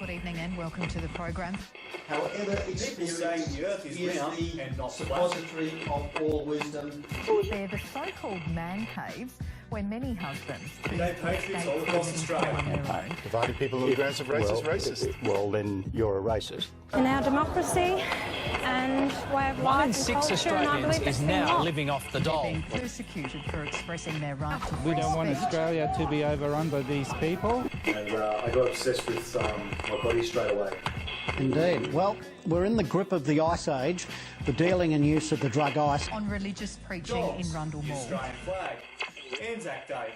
Good evening and welcome to the program. However, experience the earth is round the and not suppository of all wisdom. They're the so-called man caves where many husbands They patriots all across Australia. on their own. Dividing people on the grounds of racist. Well, then you're a racist. In our democracy and way of One in life and 6 culture, and I Australians believe is it's now not. living off the They're dole. being persecuted for expressing their right to We free don't want speech. Australia to be overrun by these people. And I got obsessed with my body straight away. Indeed. Well, we're in the grip of the Ice Age, the dealing and use of the drug ice. On religious preaching Dogs, in Rundle the Mall. Australian flag, Anzac Day,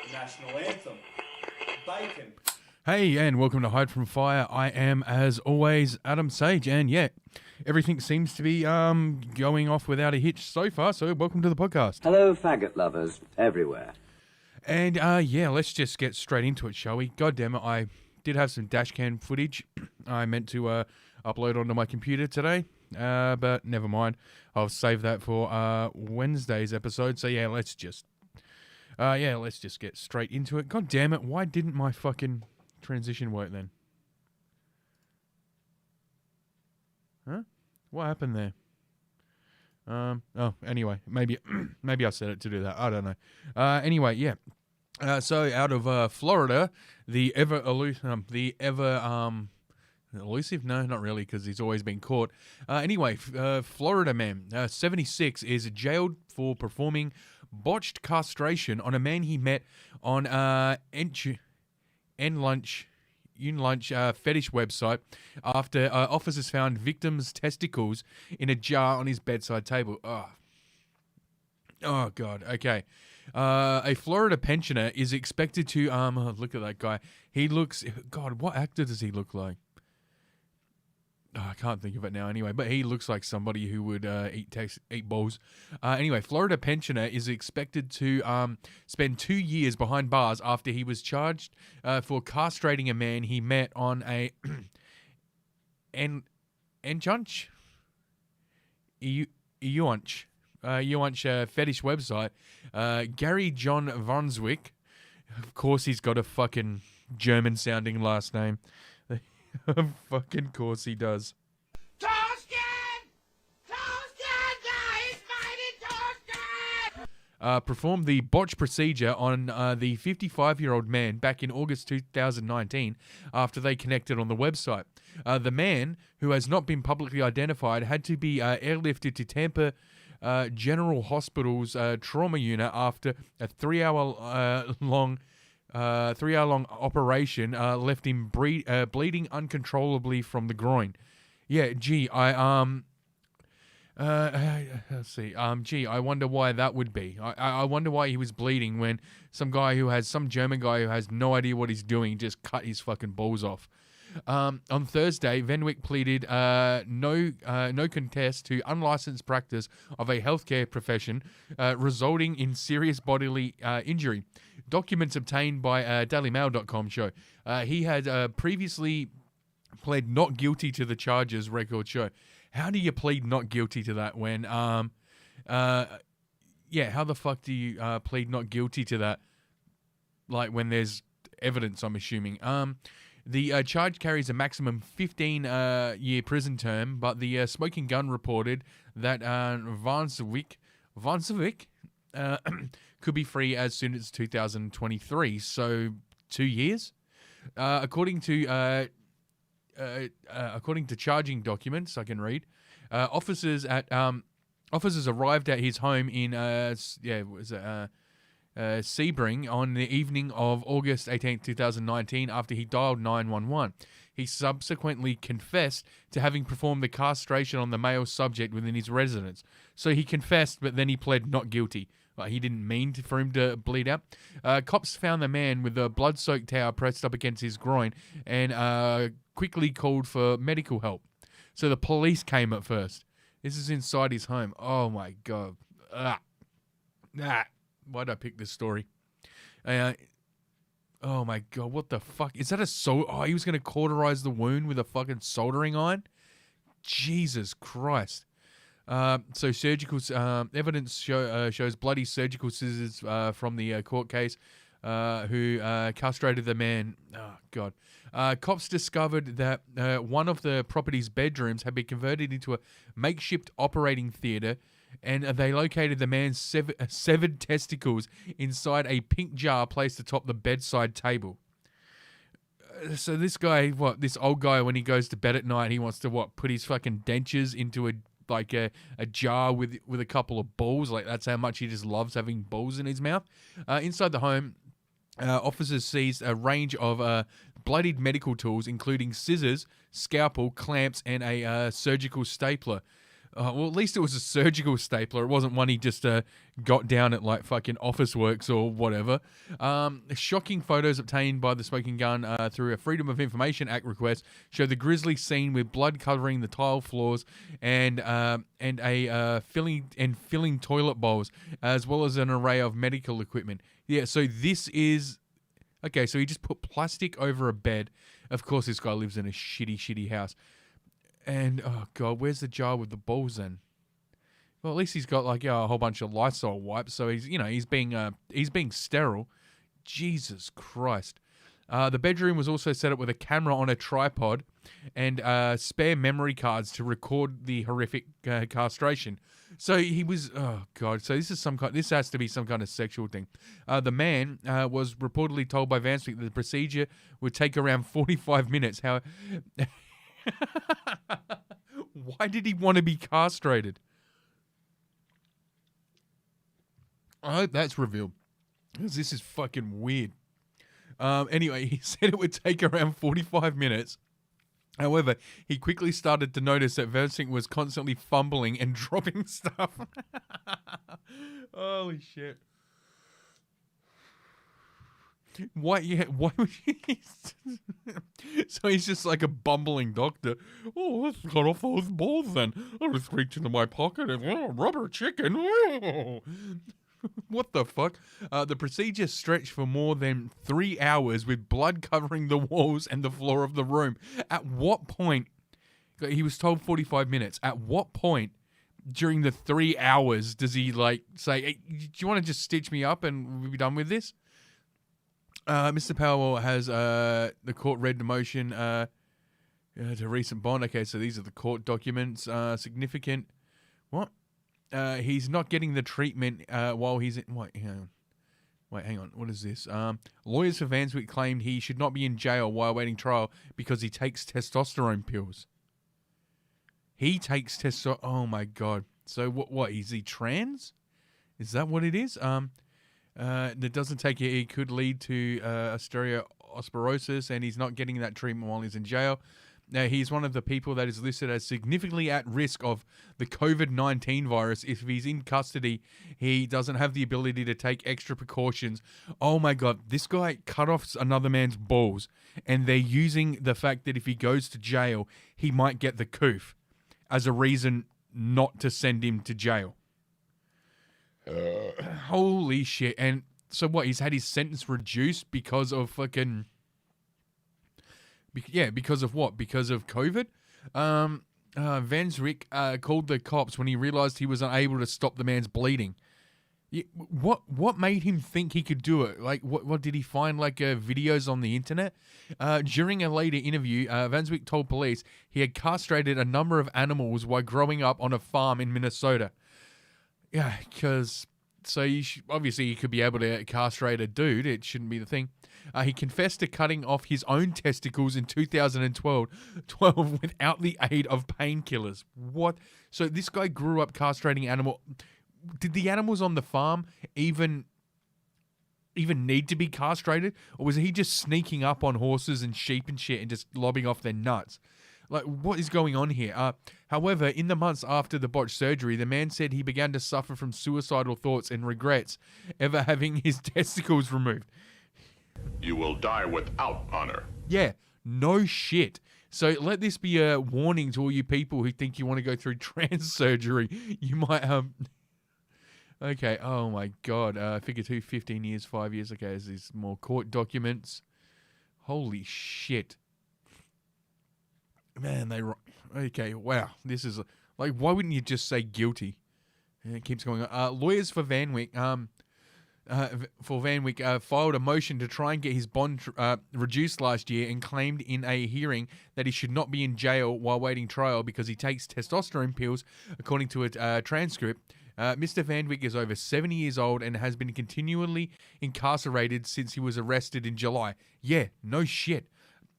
the national anthem, bacon. Hey, and welcome to Hide from Fire. I am, as always, Adam Sage, and yeah, everything seems to be going off without a hitch so far, so welcome to the podcast. Hello, faggot lovers everywhere. And yeah, let's just get straight into it, shall we? God damn it, I did have some dashcam footage I meant to upload onto my computer today, but never mind. I'll save that for Wednesday's episode, so yeah, let's just get straight into it. God damn it, why didn't my fucking transition work then? Huh? What happened there? Oh, anyway, maybe I set it to do that. I don't know. Anyway, yeah. So out of Florida, the ever elusive? No, not really, because he's always been caught. Anyway, Florida man, 76, is jailed for performing botched castration on a man he met on Lunch fetish website after officers found victim's testicles in a jar on his bedside table. Oh God. Okay. A Florida pensioner is expected to look at that guy. He looks, God, what actor does he look like? I can't think of it now anyway, but he looks like somebody who would eat balls. Anyway, Florida pensioner is expected to spend 2 years behind bars after he was charged for castrating a man he met on a Enchunch fetish website. Gary John Vanswick. Of course he's got a fucking German-sounding last name. Fucking course he does. Performed the botch procedure on the 55-year-old man back in August 2019 after they connected on the website. The man, who has not been publicly identified, had to be airlifted to Tampa General Hospital's trauma unit after a 3-hour long operation left him bleeding uncontrollably from the groin. Yeah, gee, let's see. I wonder why that would be. I wonder why he was bleeding when some German guy who has no idea what he's doing just cut his fucking balls off. On Thursday, Venwick pleaded no contest to unlicensed practice of a healthcare profession resulting in serious bodily injury. Documents obtained by DailyMail.com show he had previously pled not guilty to the charges, records show. How do you plead not guilty to that when, how the fuck do you plead not guilty to that? Like when there's evidence, I'm assuming. The charge carries a maximum 15-year prison term, but the Smoking Gun reported that Vanswick could be free as soon as 2023, so 2 years. According to charging documents I can read, officers arrived at his home in Sebring on the evening of August 18, 2019 after he dialed 911. He subsequently confessed to having performed the castration on the male subject within his residence. So he confessed, but then he pled not guilty. He didn't mean for him to bleed out. Cops found the man with a blood-soaked towel pressed up against his groin and quickly called for medical help. So the police came at first. This is inside his home. Oh, my God. Why did I pick this story? Oh, my God. What the fuck? Is that he was going to cauterize the wound with a fucking soldering iron? Jesus Christ. So surgical evidence shows bloody surgical scissors from the court case. who castrated the man. Oh, God. Cops discovered that one of the property's bedrooms had been converted into a makeshift operating theater, and they located the man's severed testicles inside a pink jar placed atop the bedside table. So this guy, this old guy, when he goes to bed at night, he wants to put his fucking dentures into a jar with a couple of balls. Like, that's how much he just loves having balls in his mouth. Inside the home, officers seized a range of bloodied medical tools, including scissors, scalpel, clamps, and a surgical stapler. Well, at least it was a surgical stapler. It wasn't one he just got down at like fucking Office Works or whatever. Shocking photos obtained by the smoking gun through a Freedom of Information Act request show the grisly scene with blood covering the tile floors and filling toilet bowls, as well as an array of medical equipment. Yeah, so this is okay. So he just put plastic over a bed. Of course, this guy lives in a shitty house. And, oh, God, where's the jar with the balls then? Well, at least he's got, like, a whole bunch of Lysol wipes, so he's being sterile. Jesus Christ. The bedroom was also set up with a camera on a tripod and spare memory cards to record the horrific castration. So he was, oh, God, so this has to be some kind of sexual thing. The man was reportedly told by Vanswick that the procedure would take around 45 minutes. How... Why did he want to be castrated? I hope that's revealed, because this is fucking weird. Anyway, he said it would take around 45 minutes. However, he quickly started to notice that Vanswick was constantly fumbling and dropping stuff. Holy shit. Why would he... So he's just like a bumbling doctor. Oh, let's cut off those balls then. I'll just reach into my pocket and, rubber chicken. What the fuck? The procedure stretched for more than 3 hours with blood covering the walls and the floor of the room. At what point... He was told 45 minutes. At what point during the 3 hours does he like say, hey, do you want to just stitch me up and we'll be done with this? Mr. Powell has the court read the motion to recent bond. Okay, so these are the court documents. Significant. What? He's not getting the treatment while he's in... Wait, hang on. What is this? Lawyers for Vanswick claimed he should not be in jail while awaiting trial because he takes testosterone pills. He takes testosterone... Oh, my God. So, what? Is he trans? Is that what it is? That doesn't take it. It could lead to osteoporosis, and he's not getting that treatment while he's in jail. Now, he's one of the people that is listed as significantly at risk of the COVID-19 virus. If he's in custody, he doesn't have the ability to take extra precautions. Oh my God, this guy cut off another man's balls, and they're using the fact that if he goes to jail, he might get the coof as a reason not to send him to jail. Holy shit. And so what, he's had his sentence reduced because of fucking... because of what? Because of COVID? Vanswick called the cops when he realized he was unable to stop the man's bleeding. What made him think he could do it? Like, what did he find, like, videos on the internet? During a later interview, Vanswick told police he had castrated a number of animals while growing up on a farm in Minnesota. Yeah, because... So obviously you could be able to castrate a dude. It shouldn't be the thing. He confessed to cutting off his own testicles in 2012 without the aid of painkillers. What? So this guy grew up castrating animal. Did the animals on the farm even need to be castrated? Or was he just sneaking up on horses and sheep and shit and just lobbing off their nuts? Like, what is going on here? However, in the months after the botched surgery, the man said he began to suffer from suicidal thoughts and regrets ever having his testicles removed. You will die without honor. Yeah, no shit. So let this be a warning to all you people who think you want to go through trans surgery. You might... Okay, oh my God. Figure 2, 15 years, 5 years. Okay, there's more court documents. Holy shit. Man, okay, wow. This is like, why wouldn't you just say guilty? And it keeps going on. Lawyers for Vanswick for Van Wyck filed a motion to try and get his bond reduced last year and claimed in a hearing that he should not be in jail while waiting trial because he takes testosterone pills, according to a transcript. Mr. Van Wyck is over 70 years old and has been continually incarcerated since he was arrested in July. Yeah, no shit.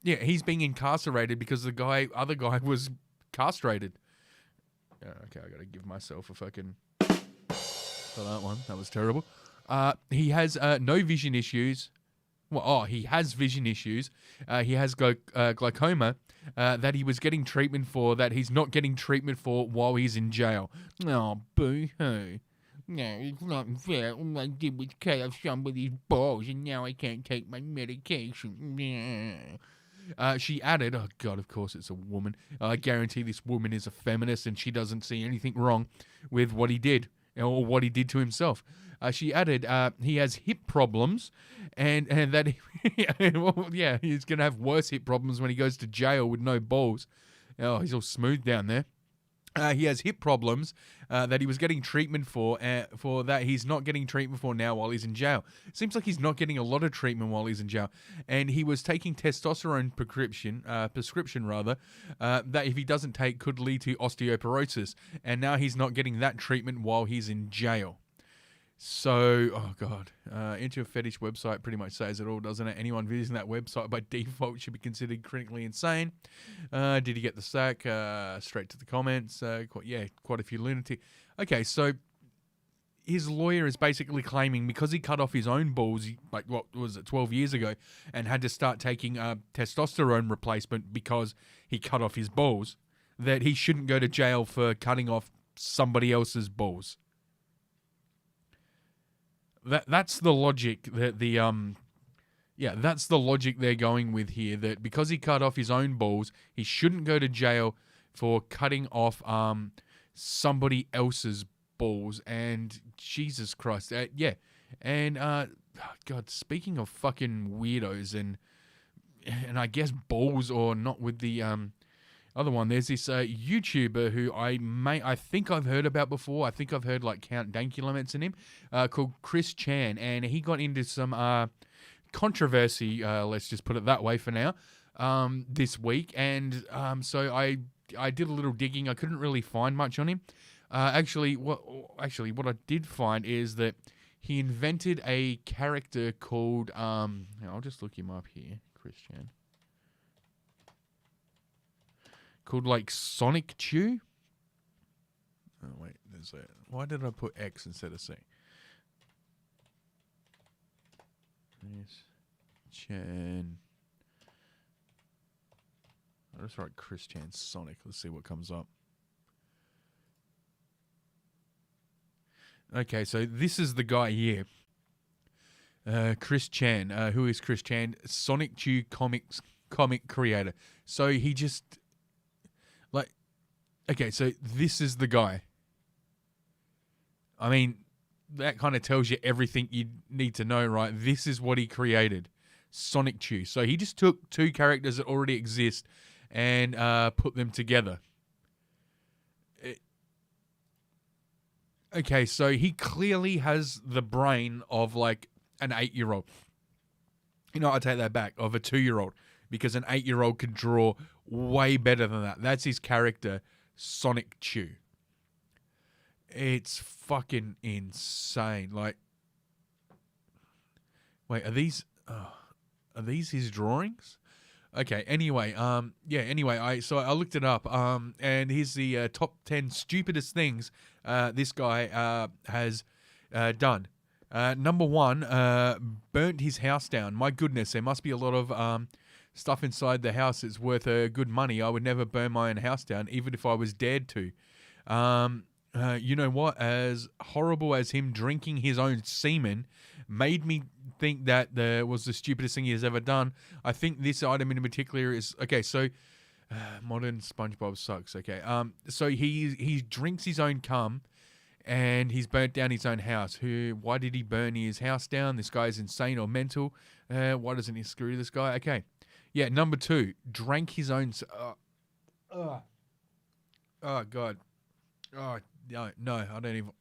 Yeah, he's being incarcerated because the other guy was castrated. Okay, I gotta give myself a fucking for that one. That was terrible. He has no vision issues. Well, he has vision issues. He has glaucoma that he was getting treatment for that he's not getting treatment for while he's in jail. Oh, boo-hoo. No, it's not fair. All I did was cut off somebody's balls and now I can't take my medication. She added, oh God, of course it's a woman. I guarantee this woman is a feminist and she doesn't see anything wrong with what he did or what he did to himself. She added, he has hip problems and that, he's going to have worse hip problems when he goes to jail with no balls. Oh, he's all smooth down there. He has hip problems that he was getting treatment for that he's not getting treatment for now while he's in jail. It seems like he's not getting a lot of treatment while he's in jail. And he was taking testosterone prescription that if he doesn't take could lead to osteoporosis. And now he's not getting that treatment while he's in jail. So, oh God, into a fetish website pretty much says it all, doesn't it? Anyone visiting that website by default should be considered critically insane. Did he get the sack? Straight to the comments. Quite a few lunatic. Okay, so his lawyer is basically claiming because he cut off his own balls, 12 years ago, and had to start taking testosterone replacement because he cut off his balls, that he shouldn't go to jail for cutting off somebody else's balls. That's the logic that that's the logic they're going with here, that because he cut off his own balls, he shouldn't go to jail for cutting off somebody else's balls. And Jesus Christ, and God, speaking of fucking weirdos and I guess balls or not with the other one, there's this YouTuber who I think I've heard about before. I think I've heard like Count Dankula mention him, called Chris Chan, and he got into some controversy, let's just put it that way for now, this week. And so I did a little digging. I couldn't really find much on him. Actually, what I did find is that he invented a character called I'll just look him up here, Chris Chan. Called like Sonic Chew. Oh wait, there's a. Why did I put X instead of C? Yes, Chan. I'll just write Chris Chan Sonic. Let's see what comes up. Okay, so this is the guy here. Chris Chan. Who is Chris Chan? Sonic Chew comic creator. So he just. Okay, so this is the guy. I mean, that kind of tells you everything you need to know, right? This is what he created, Sonic Chew. So he just took two characters that already exist and put them together. Okay, so he clearly has the brain of like an 8-year-old. You know, I take that back, of a 2-year-old, because an 8-year-old could draw way better than that. That's his character, Sonic Chew. It's fucking insane. Like, wait, are these his drawings? Okay, anyway, I looked it up, and here's the top 10 stupidest things this guy has done. Number 1, burnt his house down. My goodness, there must be a lot of stuff inside the house that's worth good money. I would never burn my own house down, even if I was dared to. You know what? As horrible as him drinking his own semen made me think that was the stupidest thing he has ever done, I think this item in particular is... Okay, so... modern SpongeBob sucks, okay. So he drinks his own cum, and he's burnt down his own house. Why did he burn his house down? This guy's insane or mental. Why doesn't he screw this guy? Okay. Yeah, number 2, drank his own... oh, God. Oh, no, I don't even...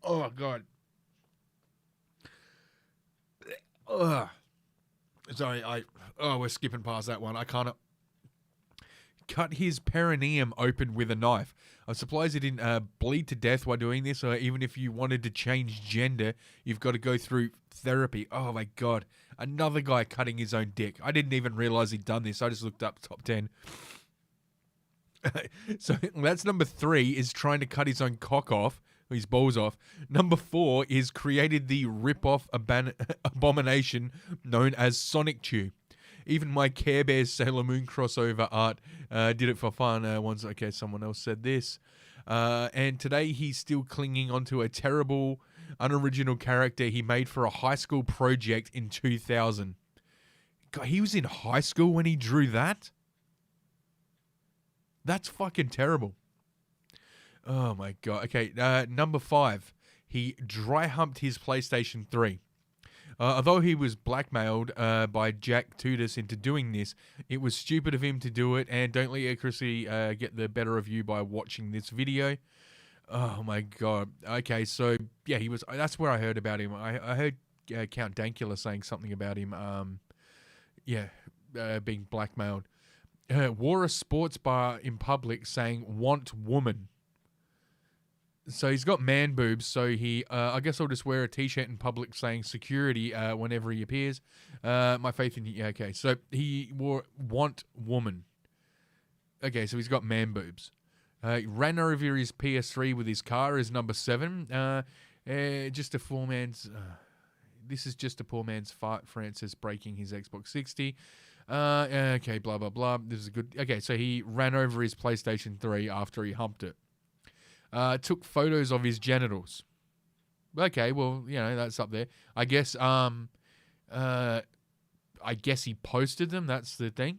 oh, God. Ugh. Sorry, we're skipping past that one. I can't. Cut his perineum open with a knife. I'm surprised he didn't bleed to death while doing this, or even if you wanted to change gender, you've got to go through therapy. Oh my God. Another guy cutting his own dick. I didn't even realize he'd done this. I just looked up top 10. So that's number 3, is trying to cut his own cock off, his balls off. Number 4 is created the rip-off abomination known as Sonic Chew. Even my Care Bears Sailor Moon crossover art did it for fun. Okay, someone else said this. And today he's still clinging onto a terrible, unoriginal character he made for a high school project in 2000. God, he was in high school when he drew that? That's fucking terrible. Oh my God. Okay, number 5. He dry humped his PlayStation 3. Although he was blackmailed by Jack Tudis into doing this, it was stupid of him to do it, and don't let accuracy get the better of you by watching this video. Oh my God. Okay, so yeah, that's where I heard about him. I heard Count Dankula saying something about him, being blackmailed. Wore a sports bar in public saying, "Want woman." So he's got man boobs, so he, I guess I'll just wear a t-shirt in public saying security whenever he appears. My faith in you. Okay, so he wore want woman. Okay, so he's got man boobs. He ran over his PS3 with his car is number 7. Just a poor man's... this is just a poor man's fart, Francis breaking his Xbox 60. Okay, blah, blah, blah. This is a good... Okay, so he ran over his PlayStation 3 after he humped it. Took photos of his genitals. Okay, well, that's up there. I guess he posted them. That's the thing.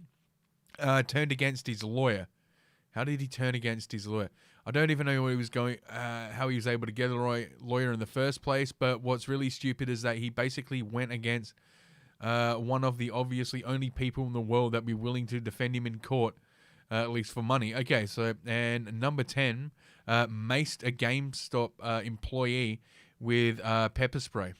Turned against his lawyer. How did he turn against his lawyer? I don't even know where he was going, how he was able to get a lawyer in the first place, but what's really stupid is that he basically went against one of the obviously only people in the world that be willing to defend him in court, at least for money. Okay, so, and number 10, maced a GameStop employee with pepper spray.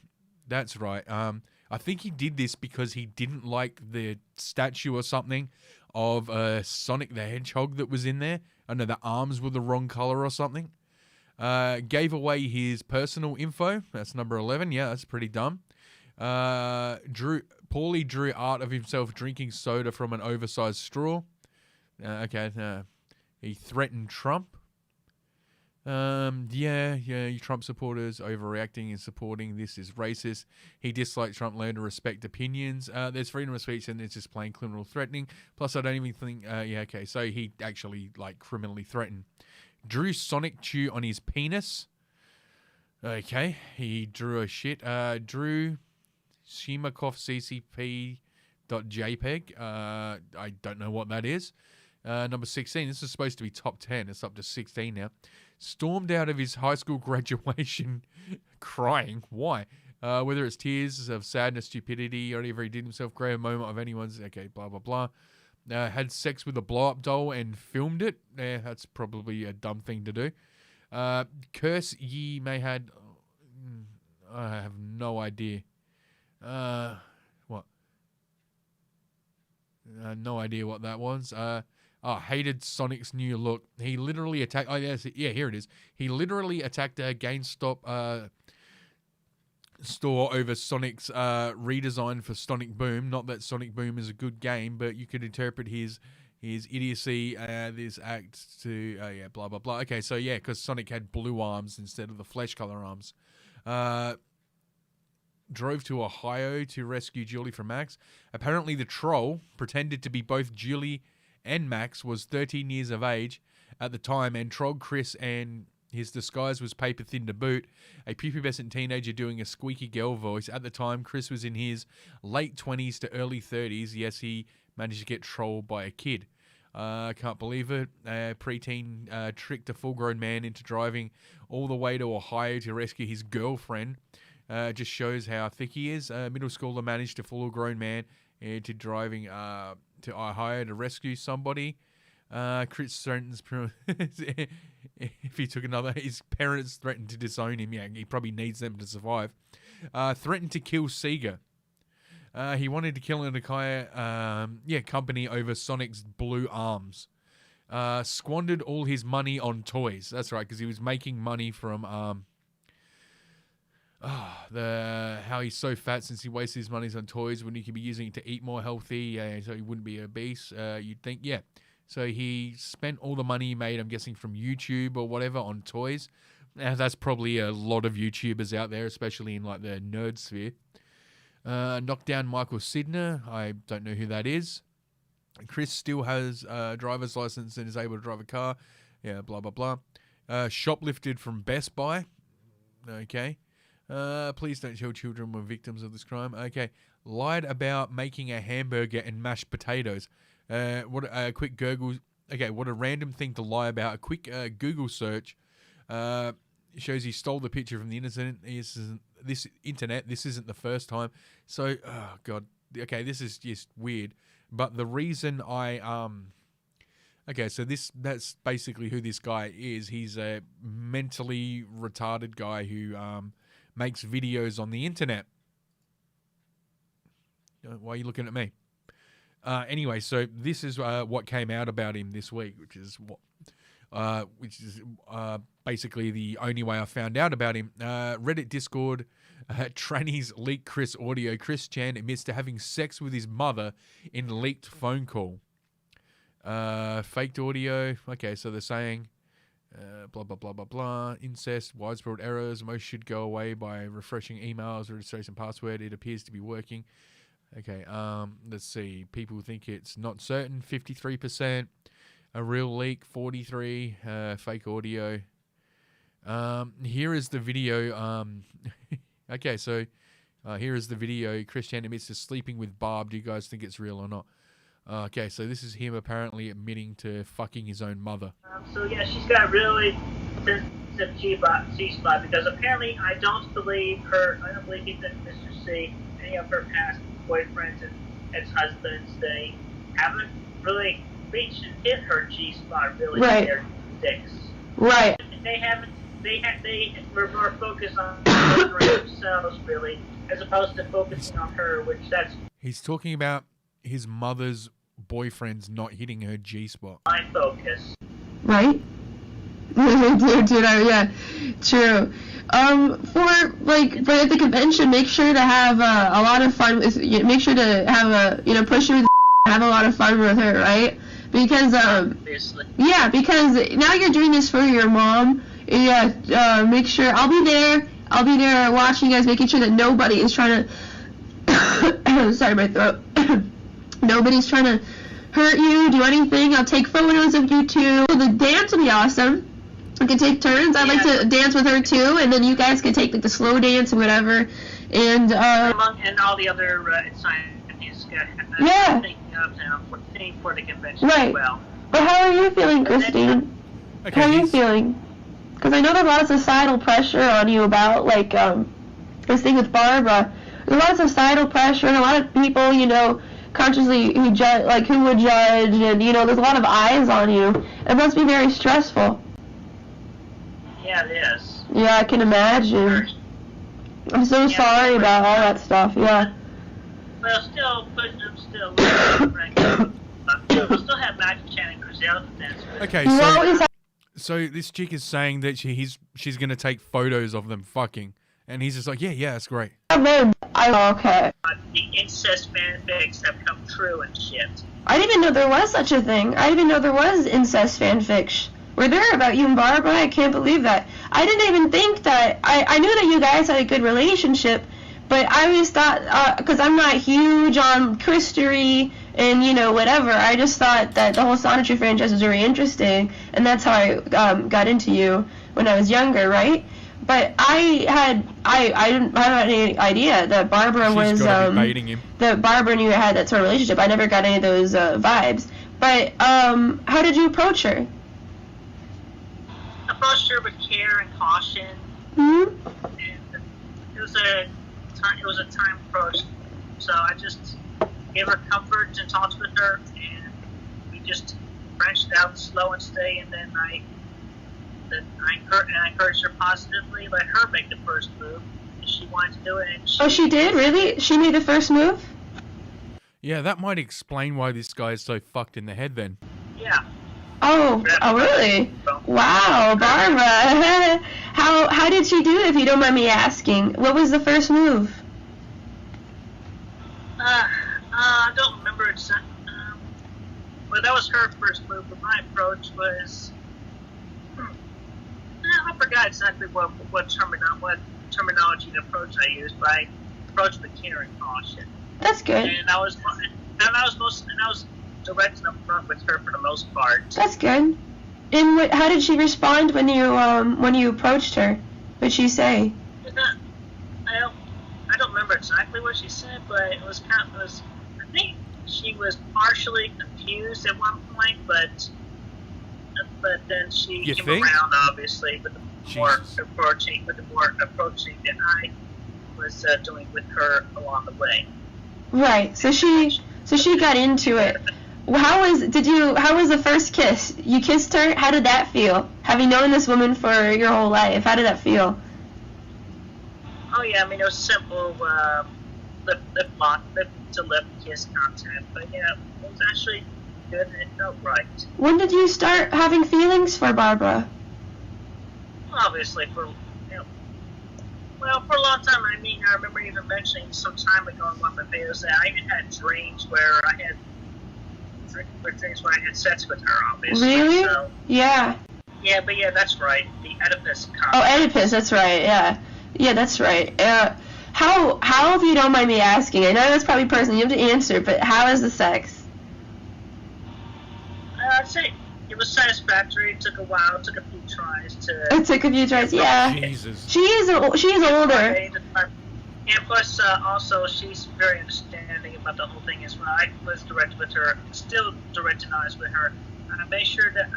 That's right. I think he did this because he didn't like the statue or something of Sonic the Hedgehog that was in there. I know the arms were the wrong color or something. Gave away his personal info. That's number 11. Yeah, that's pretty dumb. Poorly drew art of himself drinking soda from an oversized straw. He threatened Trump. You Trump supporters overreacting and supporting this is racist. He disliked Trump, learned to respect opinions. There's freedom of speech and it's just plain criminal threatening. Plus, I don't even think, so he actually, criminally threatened. Drew Sonic Chew on his penis. Okay, he drew a shit. Drew Shimakov CCP.jpg. I don't know what that is. Number 16, this is supposed to be top 10. It's up to 16 now. Stormed out of his high school graduation crying. Why? Whether it's tears of sadness, stupidity, or whatever he did himself, grab a moment of anyone's, blah, blah, blah. Had sex with a blow-up doll and filmed it. That's probably a dumb thing to do. Curse ye may had... I have no idea. What? No idea what that was. Hated Sonic's new look. He literally attacked... Oh, yes, yeah, here it is. He literally attacked a GameStop store over Sonic's redesign for Sonic Boom. Not that Sonic Boom is a good game, but you could interpret his idiocy, this act to... blah, blah, blah. Okay, so yeah, because Sonic had blue arms instead of the flesh color arms. Drove to Ohio to rescue Julie from Max. Apparently the troll pretended to be both Julie and Max, was 13 years of age at the time, and trolled Chris, and his disguise was paper thin to boot. A prepubescent teenager doing a squeaky girl voice. At the time, Chris was in his late 20s to early 30s. Yes, he managed to get trolled by a kid. I can't believe it. Preteen tricked a full-grown man into driving all the way to Ohio to rescue his girlfriend. Just shows how thick he is. Middle schooler managed to fool a grown man into driving to Ohio to rescue somebody. Chris threatens if he took another. His parents threatened to disown him. Yeah, he probably needs them to survive. Threatened to kill Sega. He wanted to kill an entire company over Sonic's blue arms. Squandered all his money on toys. That's right, because he was making money from how he's so fat since he wastes his money on toys when he could be using it to eat more healthy, so he wouldn't be obese. You'd think, yeah. So he spent all the money he made, I'm guessing from YouTube or whatever, on toys. Now that's probably a lot of YouTubers out there, especially in like the nerd sphere. Knocked down Michael Sidner. I don't know who that is. Chris still has a driver's license and is able to drive a car. Yeah, blah, blah, blah. Shoplifted from Best Buy. Okay. Please don't tell children were victims of this crime. Okay. Lied about making a hamburger and mashed potatoes. What a quick Google. Okay, what a random thing to lie about. A quick Google search shows he stole the picture from the internet. This isn't the first time. So, oh god. Okay, this is just weird. But the reason okay, so that's basically who this guy is. He's a mentally retarded guy who makes videos on the internet. Why are you looking at me? Anyway, so this is what came out about him this week, which is basically the only way I found out about him. Reddit Discord, trannies leak Chris audio. Chris Chan admits to having sex with his mother in leaked phone call. Faked audio. Okay, so they're saying blah, blah, blah, blah, blah. Incest, widespread errors. Most should go away by refreshing emails, registration password. It appears to be working. Okay, let's see. People think it's not certain, 53%. A real leak, 43. Fake audio. Here is the video. Okay, so here is the video. Christian admits to sleeping with Barb. Do you guys think it's real or not? Okay, so this is him apparently admitting to fucking his own mother. So yeah, she's got really sensitive G-spot because apparently I don't believe that Mr. C, any of her past boyfriends and ex-husbands, they haven't really reached and hit her G-spot really with their dicks. Right. They were more focused on themselves really, as opposed to focusing on her, which that's... He's talking about his mother's boyfriend's not hitting her G-spot. My focus. Right? Yeah, true. But at the convention, make sure to have a lot of fun with, make sure to have push her, have a lot of fun with her, right? Because, obviously. Yeah, because now you're doing this for your mom. Yeah, make sure, I'll be there watching you guys, making sure that nobody is trying to, sorry, my throat. Nobody's trying to hurt you, do anything. I'll take photos of you too. The dance will be awesome. We can take turns. I'd like to dance with her too, and then you guys can take like the slow dance or whatever. And all the other scientists for the convention as well. But how are you feeling, Christine? Okay, how are you feeling? Because I know there's a lot of societal pressure on you about this thing with Barbara. There's a lot of societal pressure and a lot of people, consciously who judge, who would judge, and there's a lot of eyes on you. It must be very stressful. Yeah, it is. Yeah, I can imagine. I'm so sorry about all that stuff. Yeah. Well, we'll still have Magic Chan and Grizel to dance with. Okay, so this chick is saying that she's gonna take photos of them fucking, and he's just like, yeah, that's great. Okay. The incest fanfics have come true and shit. I didn't even know there was such a thing. I didn't even know there was incest fanfics. Were there about you and Barbara? I can't believe that. I didn't even think that. I knew that you guys had a good relationship, but I always thought, because I'm not huge on Christery and, whatever, I just thought that the whole Sonetry franchise was very interesting, and that's how I got into you when I was younger, right? But I didn't have any idea that Barbara was baiting him. That Barbara and you had that sort of relationship. I never got any of those vibes. But how did you approach her? Approached her with care and caution. Mm-hmm. And it was a time approach. So I just gave her comfort and talked with her, and we just branched out slow and steady. And then I encouraged her positively, let her make the first move. She wanted to do it. And she did? Really? She made the first move? Yeah, that might explain why this guy is so fucked in the head then. Yeah. Oh, really? Wow, Barbara. How did she do it, if you don't mind me asking? What was the first move? I don't remember exactly. Well, that was her first move, but my approach was... I forgot exactly what terminology and approach I used, but I approached with care and caution. That's good. And I was direct and upfront with her for the most part. That's good. And how did she respond when you approached her? What did she say? I don't remember exactly what she said, but it was I think she was partially confused at one point, but then she came around, obviously, with the more approaching that I was doing with her along the way. Right. So she got into it. How was the first kiss? You kissed her. How did that feel? Having known this woman for your whole life, how did that feel? Oh yeah, I mean it was simple lip to lip kiss contact, but yeah, it was actually good and it felt right. When did you start having feelings for Barbara? Well, obviously for a long time. I mean, I remember even mentioning some time ago in one of my videos that I even had dreams where I had sex with her, obviously. Really? So, yeah. Yeah, but yeah, that's right. The Oedipus complex. Oh, Oedipus, that's right, yeah. Yeah, that's right. How, if you don't mind me asking, I know that's probably personal, you have to answer, but how is the sex? I'd say it was satisfactory. It took a while. It took a few tries to... It took a few tries, yeah. Jesus. She is older. And plus, also, she's very understanding about the whole thing as well. I was direct with her, still direct and honest with her. I made sure that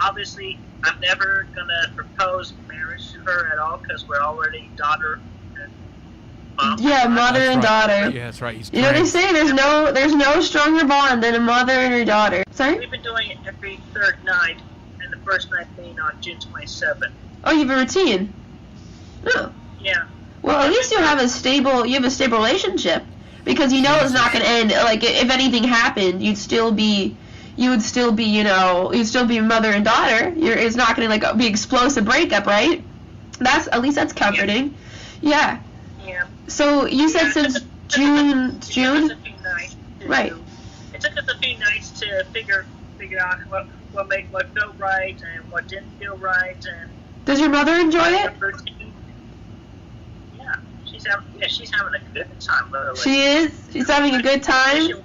obviously, I'm never going to propose marriage to her at all because we're already daughter and mom. Yeah, mother and daughter. Yeah, that's right. You know, they say there's no stronger bond than a mother and her daughter. Sorry? We've been doing it every third night, and the first night being on June 27th. Oh, you have a routine? Oh. Yeah. Well, at least you have a stable relationship, because you know it's not going to end. Like, if anything happened, you'd still be mother and daughter. It's not going to be explosive breakup, right? At least that's comforting. Yeah. Yeah. So you said since June. It took us a few nights right. It took us a few nights to figure out what felt right and what didn't feel right. And does your mother enjoy it? She's having a good time, literally. She is? She's having a good time?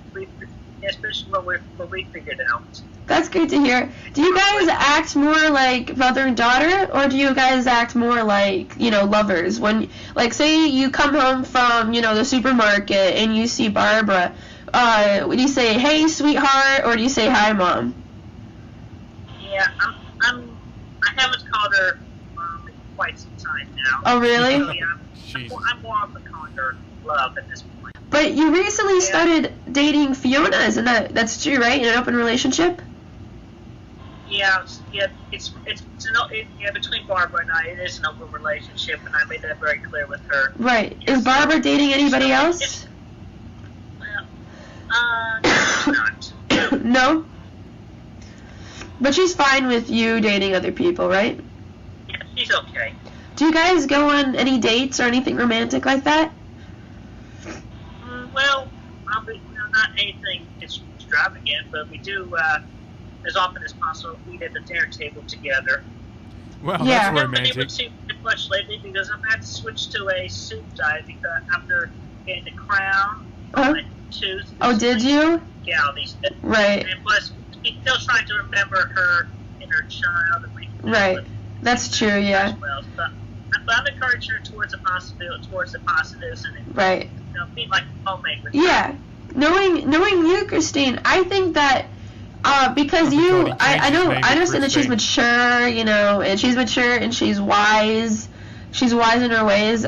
Especially what we figured out. That's great to hear. Do you guys act more like mother and daughter, or do you guys act more like, lovers? When, say you come home from, the supermarket and you see Barbara, would you say, hey, sweetheart, or do you say, hi, Mom? Yeah, I haven't called her Mom in quite some time now. Oh, really? I'm more often calling her love at this point. But you recently started dating Fiona, isn't that's true, right? In an open relationship? Yeah, it's between Barbara and I, it is an open relationship, and I made that very clear with her. Right. Is Barbara dating anybody else? Not. No? But she's fine with you dating other people, right? Yeah, she's okay. Do you guys go on any dates or anything romantic like that? Well, not anything extravagant, but we do, as often as possible, eat at the dinner table together. Well, that's romantic. I haven't been able to do much lately because I've had to switch to a soup diet because after getting the crown on Tuesday. Oh, did you? Yeah, these days. Right. And plus, she's still trying to remember her inner child. And right. That's true, yeah. Well, but I'm encouraging her towards the positives and right. Be like homemade with yeah. her. Knowing you, Christine, I think that because I understand that she's mature, and she's mature and she's wise. She's wise in her ways.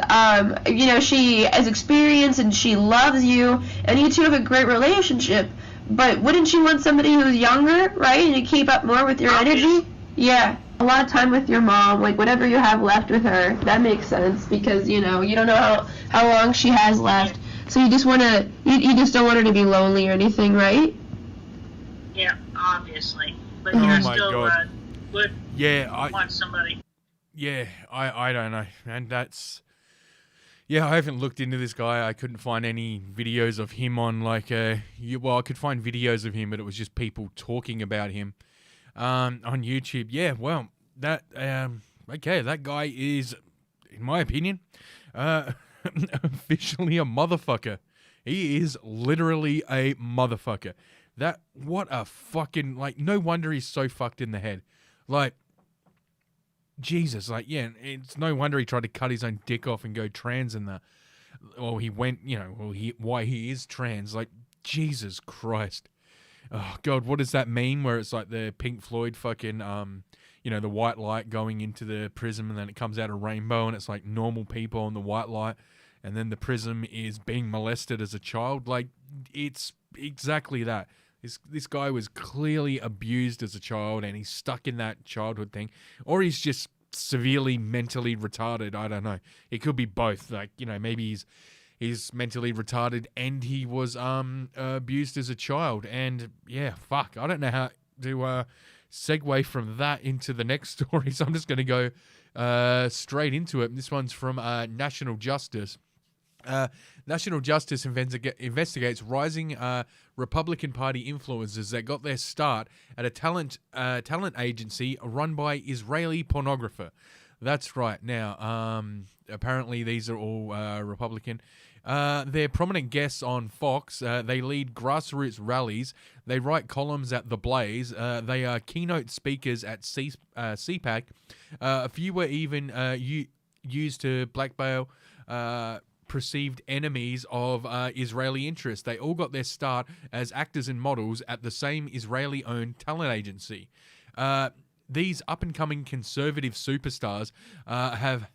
She has experience and she loves you, and you two have a great relationship. But wouldn't you want somebody who's younger, right, and to keep up more with your energy? Yeah. A lot of time with your mom, whatever you have left with her, that makes sense because, you don't know how long she has left. So you just wanna, you just don't want her to be lonely or anything, right? Yeah, obviously. But Oh you're my still God. would Yeah, want somebody. Yeah, I don't know, and that's. Yeah, I haven't looked into this guy. I couldn't find any videos of him on like well, I could find videos of him, but it was just people talking about him on YouTube. Yeah, well, that okay, that guy is, in my opinion, officially a motherfucker. He is literally a motherfucker. That what a fucking like. No wonder he's so fucked in the head. Like, Jesus, like, yeah, it's no wonder he tried to cut his own dick off and go trans and that. Well, he went, why he is trans. Like, Jesus Christ. Oh, God, what is that meme where it's like the Pink Floyd fucking, the white light going into the prism and then it comes out a rainbow and it's like normal people on the white light and then the prism is being molested as a child? Like, it's exactly that. This guy was clearly abused as a child and he's stuck in that childhood thing. Or he's just severely mentally retarded. I don't know. It could be both. Like, maybe he's mentally retarded and he was abused as a child. And yeah, fuck. I don't know how to segue from that into the next story. So I'm just going to go straight into it. This one's from National Justice. National Justice investigates rising Republican Party influencers that got their start at a talent agency run by Israeli pornographer. That's right. Now, apparently these are all Republican. They're prominent guests on Fox. They lead grassroots rallies. They write columns at The Blaze. They are keynote speakers at CPAC. A few were even used to blackmail perceived enemies of Israeli interests. They all got their start as actors and models at the same Israeli-owned talent agency. These up-and-coming conservative superstars have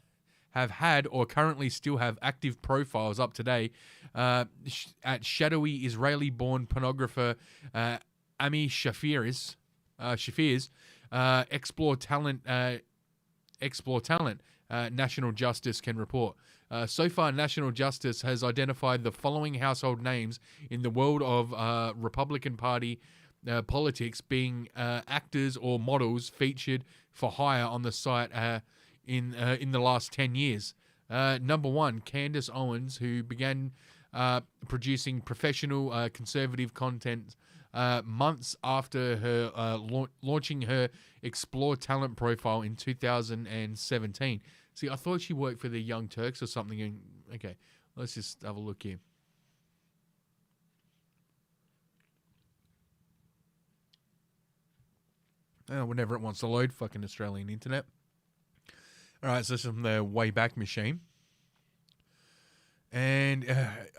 had or currently still have active profiles up today at shadowy Israeli-born pornographer Ami Shafir's Explore Talent. National Justice can report. So far, National Justice has identified the following household names in the world of Republican Party politics being actors or models featured for hire on the site in the last 10 years. Number one, Candace Owens, who began producing professional conservative content months after her launching her Explore Talent profile in 2017. See, I thought she worked for the Young Turks or something. And okay, let's just have a look here. Whenever it wants to load, fucking Australian internet. All right, so this is from the Wayback Machine. And,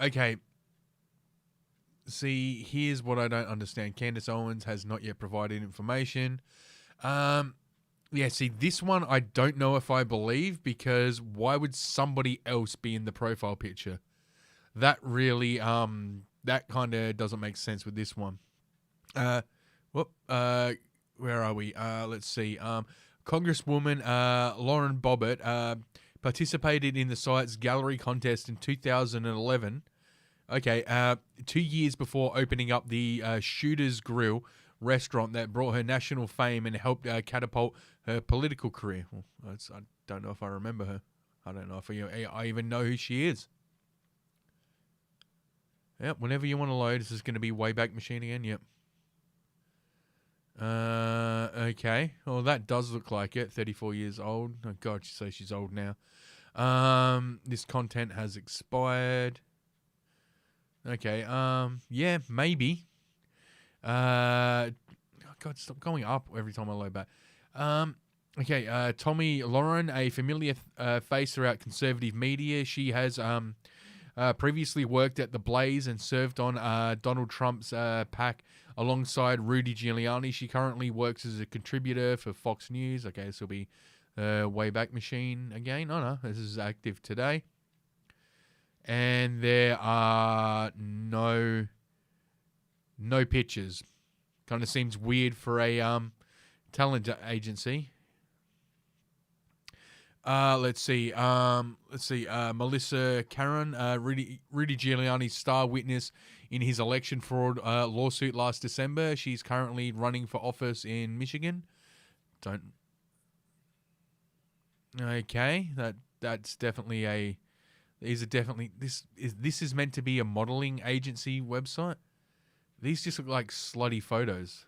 okay. See, here's what I don't understand. Candace Owens has not yet provided information. Yeah, see, this one I don't know if I believe, because why would somebody else be in the profile picture? That really, that kind of doesn't make sense with this one. Where are we? Let's see. Congresswoman Lauren Boebert participated in the site's gallery contest in 2011. Okay, 2 years before opening up the Shooter's Grill restaurant that brought her national fame and helped catapult her political career. Well, I don't know if I remember her. I don't know if I even know who she is. Yep, whenever you want to load, this is going to be Wayback Machine again. Yep. Okay. Well, that does look like it. 34 years old. Oh, God, so she's old now. This content has expired. Okay. Yeah, maybe. God, stop going up every time I load back. Okay. Tommy Lauren, a familiar face throughout conservative media. She has previously worked at The Blaze and served on Donald Trump's PAC alongside Rudy Giuliani. She currently works as a contributor for Fox News. Okay, this will be Wayback Machine again. Oh no, this is active today. And there are no pictures. Kind of seems weird for a talent agency. Let's see. Melissa Caron, Rudy Giuliani's star witness in his election fraud lawsuit last December. She's currently running for office in Michigan. Okay, that's definitely a. These are definitely this is meant to be a modeling agency website. These just look like slutty photos.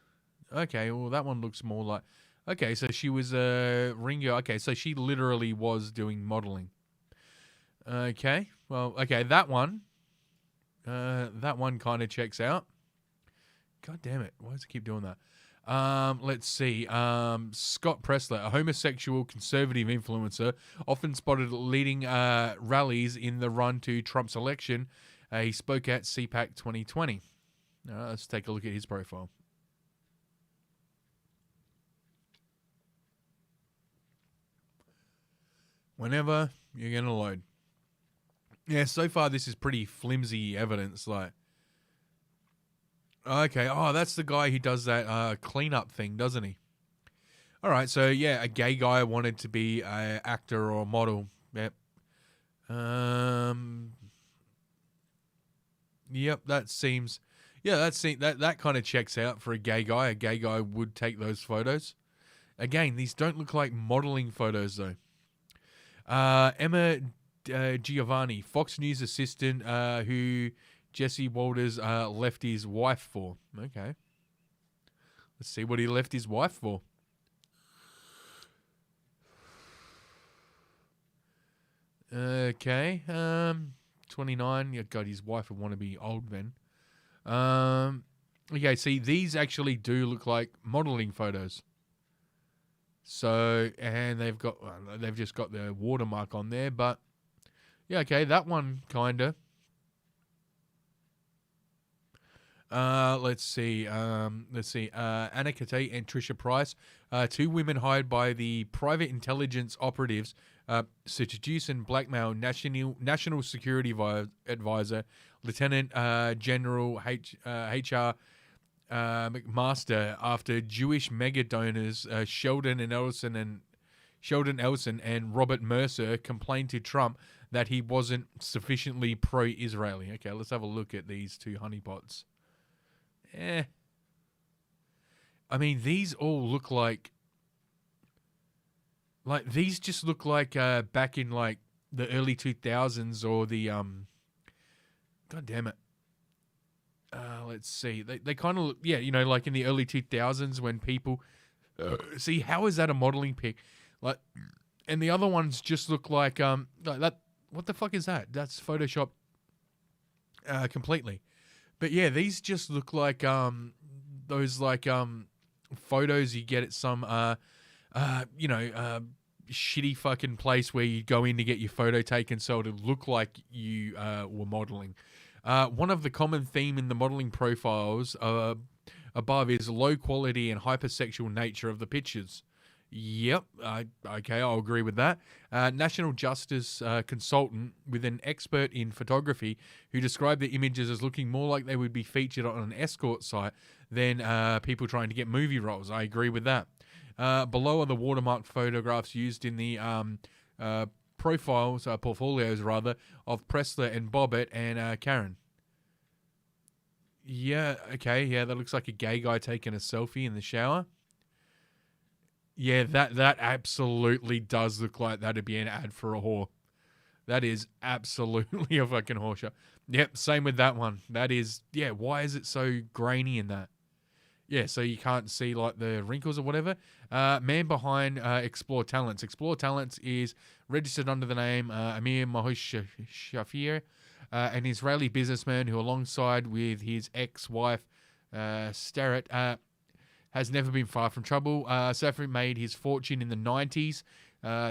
Okay, well that one looks more like. Okay, so she was a ringer. Okay, so she literally was doing modeling. Okay, well, okay, that one kind of checks out. God damn it, why does it keep doing that? Let's see. Scott Pressler, a homosexual conservative influencer, often spotted leading rallies in the run to Trump's election. He spoke at CPAC 2020. Let's take a look at his profile. Whenever you're going to load. Yeah, so far this is pretty flimsy evidence. Like, okay, oh, that's the guy who does that cleanup thing, doesn't he? All right, so yeah, a gay guy wanted to be an actor or a model. Yep. Yep, that seems. Yeah, that kind of checks out for a gay guy. A gay guy would take those photos. Again, these don't look like modeling photos though. Emma Giovanni, Fox News assistant, who Jesse Walters left his wife for. Okay. Let's see what he left his wife for. Okay. 29. Yeah, God, his wife would want to be old then. Okay, see, these actually do look like modeling photos. So, and they've just got the watermark on there, but yeah, okay, that one kinda. Let's see. Anna Kate and Trisha Price, two women hired by the private intelligence operatives to seduce and blackmail National Security Advisor Lieutenant General H.R. McMaster after Jewish mega donors Sheldon Elson and Robert Mercer complained to Trump that he wasn't sufficiently pro-Israeli. Okay, let's have a look at these two honeypots. I mean, these all look like these just look like back in like the early 2000s or the God damn it. Let's see. They kind of look, yeah, you know, like in the early 2000s when people see, how is that a modeling pic? Like, and the other ones just look like that. What the fuck is that? That's Photoshop completely. But yeah, these just look like those like photos you get at some shitty fucking place where you go in to get your photo taken so it'll look like you were modeling. One of the common theme in the modeling profiles above is low quality and hypersexual nature of the pictures. Yep, okay, I'll agree with that. National Justice consultant with an expert in photography who described the images as looking more like they would be featured on an escort site than people trying to get movie roles. I agree with that. Below are the watermarked photographs used in the portfolios of Pressler and Bobbitt and Karen. Yeah, okay, yeah, that looks like a gay guy taking a selfie in the shower. Yeah, that absolutely does look like that'd be an ad for a whore. That is absolutely a fucking whore shop. Yep, same with that one. That is, yeah, why is it so grainy in that? Yeah, so you can't see like the wrinkles or whatever. Man behind Explore Talents. Explore Talents is registered under the name Amir Mahush Shafir, an Israeli businessman who, alongside with his ex-wife Starrett, has never been far from trouble. Safir made his fortune in the 90s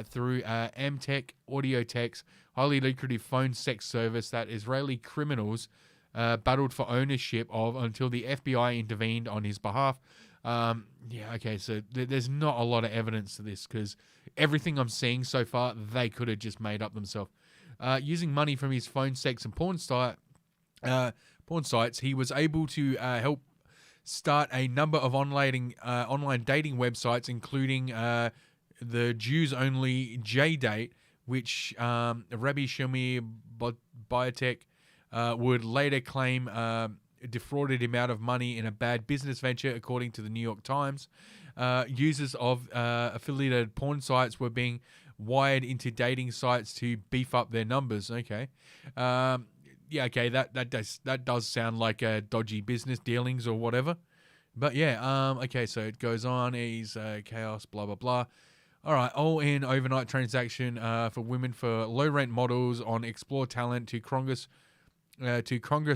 through Amtech Audiotech's highly lucrative phone sex service that Israeli criminals battled for ownership of until the FBI intervened on his behalf. Yeah, okay, so there's not a lot of evidence to this because everything I'm seeing so far, they could have just made up themselves. Using money from his phone sex and porn sites, he was able to help start a number of online dating websites, including the Jews-only J-date, which Rabbi Shimei Biotech would later claim defrauded him out of money in a bad business venture, according to the New York Times. Users of affiliated porn sites were being wired into dating sites to beef up their numbers. Okay. Yeah, okay, that does sound like a dodgy business dealings or whatever. But yeah, okay, so it goes on. He's chaos, blah, blah, blah. All right, all-in overnight transaction for women for low-rent models on Explore Talent to Congress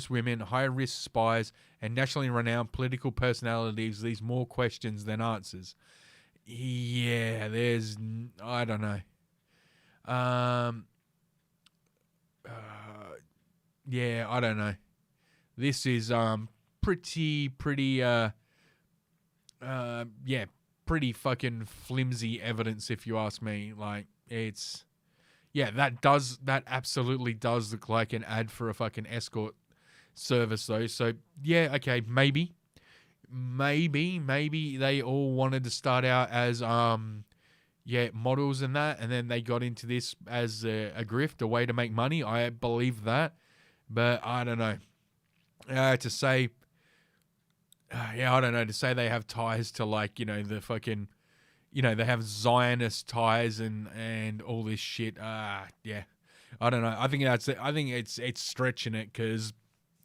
women, high-risk spies, and nationally renowned political personalities. These more questions than answers. Yeah, I don't know. Yeah, I don't know. This is pretty pretty fucking flimsy evidence, if you ask me. Like, it's, yeah, that absolutely does look like an ad for a fucking escort service, though. So yeah, okay, maybe they all wanted to start out as models and that, and then they got into this as a grift, a way to make money. I believe that, but I don't know. To say they have ties to, like, the fucking, they have Zionist ties and all this shit. Yeah, I don't know. I think it's stretching it, because,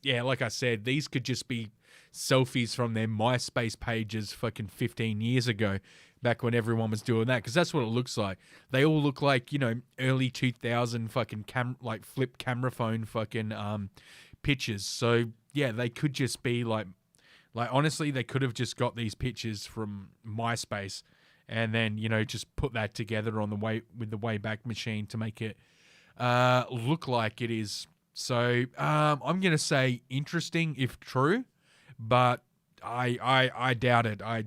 yeah, like I said, these could just be selfies from their MySpace pages fucking 15 years ago, back when everyone was doing that, because that's what it looks like. They all look like, early 2000 fucking flip camera phone fucking pictures. So yeah, they could just be like honestly, they could have just got these pictures from MySpace and then, just put that together on the Wayback Machine to make it look like it is. So I'm gonna say interesting if true, but I doubt it. I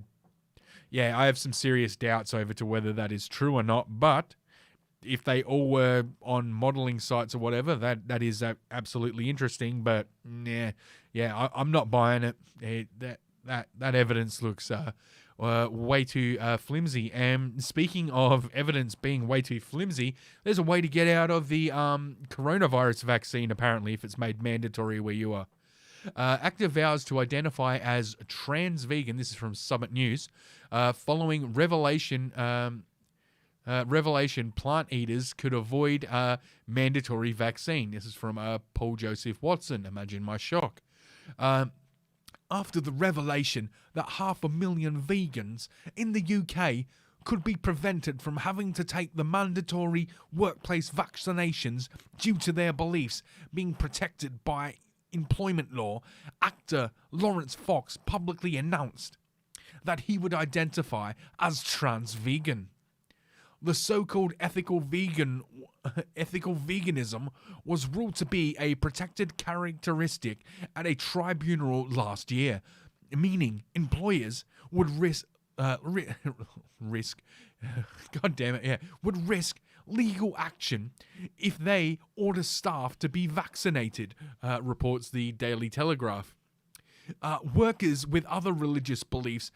have some serious doubts over to whether that is true or not. But if they all were on modeling sites or whatever, that is absolutely interesting. But I'm not buying it. That evidence looks way too flimsy. And speaking of evidence being way too flimsy, there's a way to get out of the coronavirus vaccine, apparently, if it's made mandatory where you are. Active vows to identify as trans vegan. This is from Summit News. Following revelation, plant eaters could avoid mandatory vaccine. This is from Paul Joseph Watson. Imagine my shock. After the revelation that 500,000 vegans in the UK could be prevented from having to take the mandatory workplace vaccinations due to their beliefs being protected by employment law, actor Lawrence Fox publicly announced that he would identify as trans vegan. The so-called ethical veganism was ruled to be a protected characteristic at a tribunal last year, meaning employers would risk legal action if they order staff to be vaccinated, reports the Daily Telegraph. Workers with other religious beliefs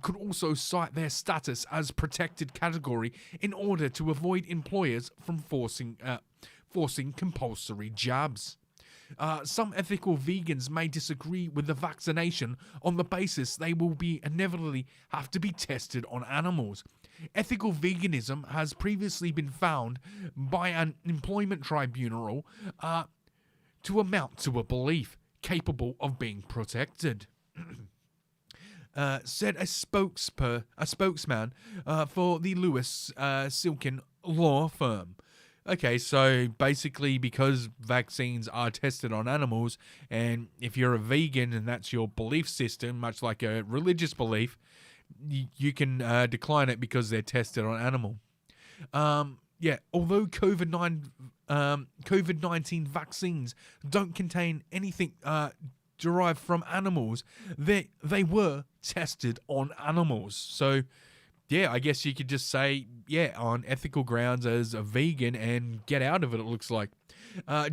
could also cite their status as protected category in order to avoid employers from forcing compulsory jabs. Some ethical vegans may disagree with the vaccination on the basis they will inevitably have to be tested on animals. Ethical veganism has previously been found by an employment tribunal to amount to a belief capable of being protected. Said a spokesman for the Lewis Silkin law firm. Okay, so basically, because vaccines are tested on animals, and if you're a vegan and that's your belief system, much like a religious belief, you can decline it because they're tested on animal. Although COVID-19 vaccines don't contain anything derived from animals, they were tested on animals. So yeah, I guess you could just say, yeah, on ethical grounds as a vegan and get out of it, it looks like.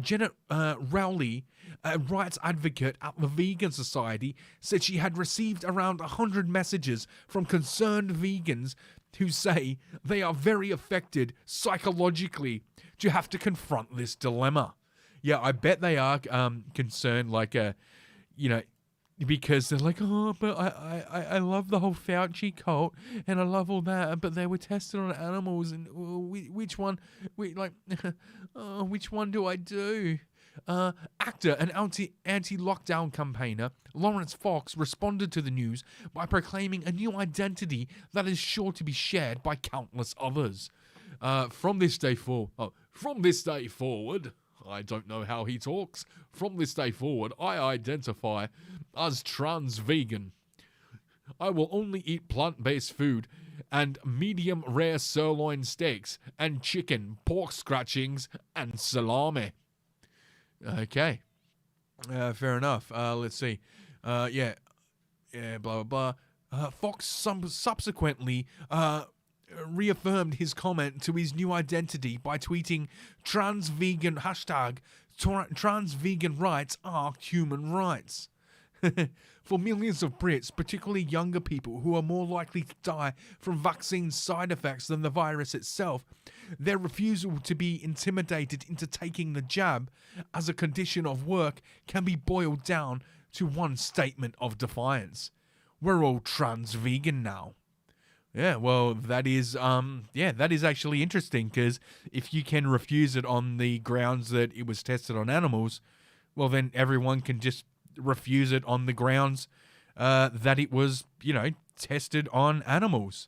Janet Rowley, a rights advocate at the Vegan Society, said she had received around 100 messages from concerned vegans who say they are very affected psychologically to have to confront this dilemma. Yeah, I bet they are concerned, like, because they're like, oh, but I love the whole Fauci cult and I love all that, but they were tested on animals, and which one do I do? Actor and anti-lockdown campaigner Lawrence Fox responded to the news by proclaiming a new identity that is sure to be shared by countless others. From this day forward, I don't know how he talks. From this day forward, I identify as trans vegan. I will only eat plant-based food and medium rare sirloin steaks and chicken, pork scratchings, and salami. Okay. Fair enough. Let's see. Blah, blah, blah. Fox subsequently reaffirmed his comment to his new identity by tweeting trans vegan rights are human rights. For millions of Brits, particularly younger people who are more likely to die from vaccine side effects than the virus itself, their refusal to be intimidated into taking the jab as a condition of work can be boiled down to one statement of defiance. We're all trans vegan now. Yeah, well, that is actually interesting, because if you can refuse it on the grounds that it was tested on animals, well, then everyone can just refuse it on the grounds that it was, tested on animals.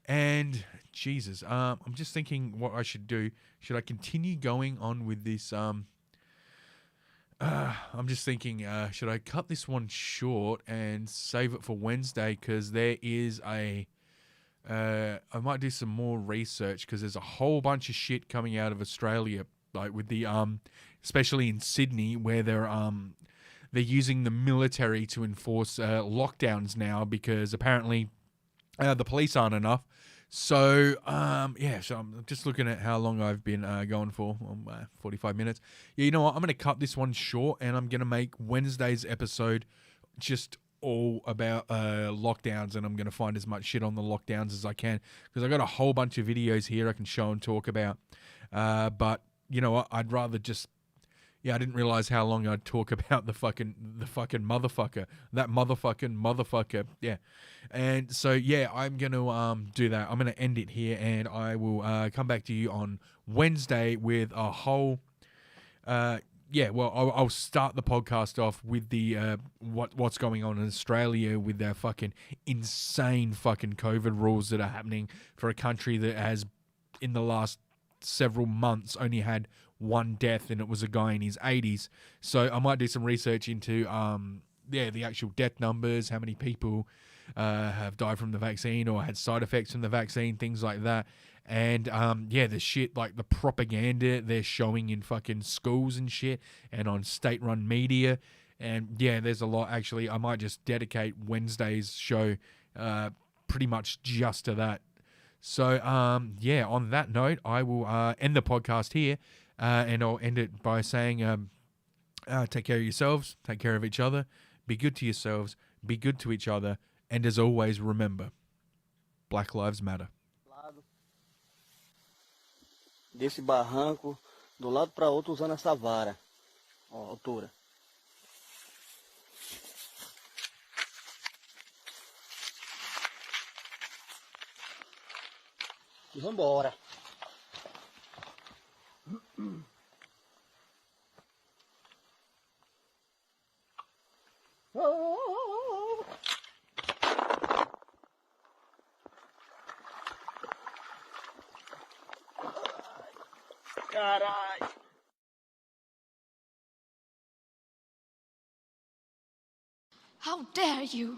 And Jesus, I'm just thinking what I should do. Should I continue going on with this? I'm just thinking, should I cut this one short and save it for Wednesday? Because there is I might do some more research, because there's a whole bunch of shit coming out of Australia, like with the especially in Sydney, where they're using the military to enforce lockdowns now, because apparently the police aren't enough. So so I'm just looking at how long I've been going for. 45 minutes. Yeah, you know what? I'm going to cut this one short, and I'm going to make Wednesday's episode just all about lockdowns, and I'm going to find as much shit on the lockdowns as I can, because I got a whole bunch of videos here I can show and talk about. But you know what? I'd rather just I didn't realize how long I'd talk about the fucking motherfucker. That motherfucker. Yeah. And so, I'm going to do that. I'm going to end it here, and I will come back to you on Wednesday with a whole... I'll start the podcast off with the what's going on in Australia with their fucking insane fucking COVID rules that are happening for a country that has, in the last several months, only had one death, and it was a guy in his 80s. So I might do some research into the actual death numbers, how many people have died from the vaccine or had side effects from the vaccine, things like that. And the shit, like the propaganda they're showing in fucking schools and shit, and on state-run media. And there's a lot. Actually, I might just dedicate Wednesday's show pretty much just to that. So on that note, I will end the podcast here, and I'll end it by saying take care of yourselves, take care of each other, be good to yourselves, be good to each other, and as always, remember, Black Lives Matter. Desse barranco, do lado para outro, usando essa vara. Ó, altura. E vambora. Caralho. How dare you?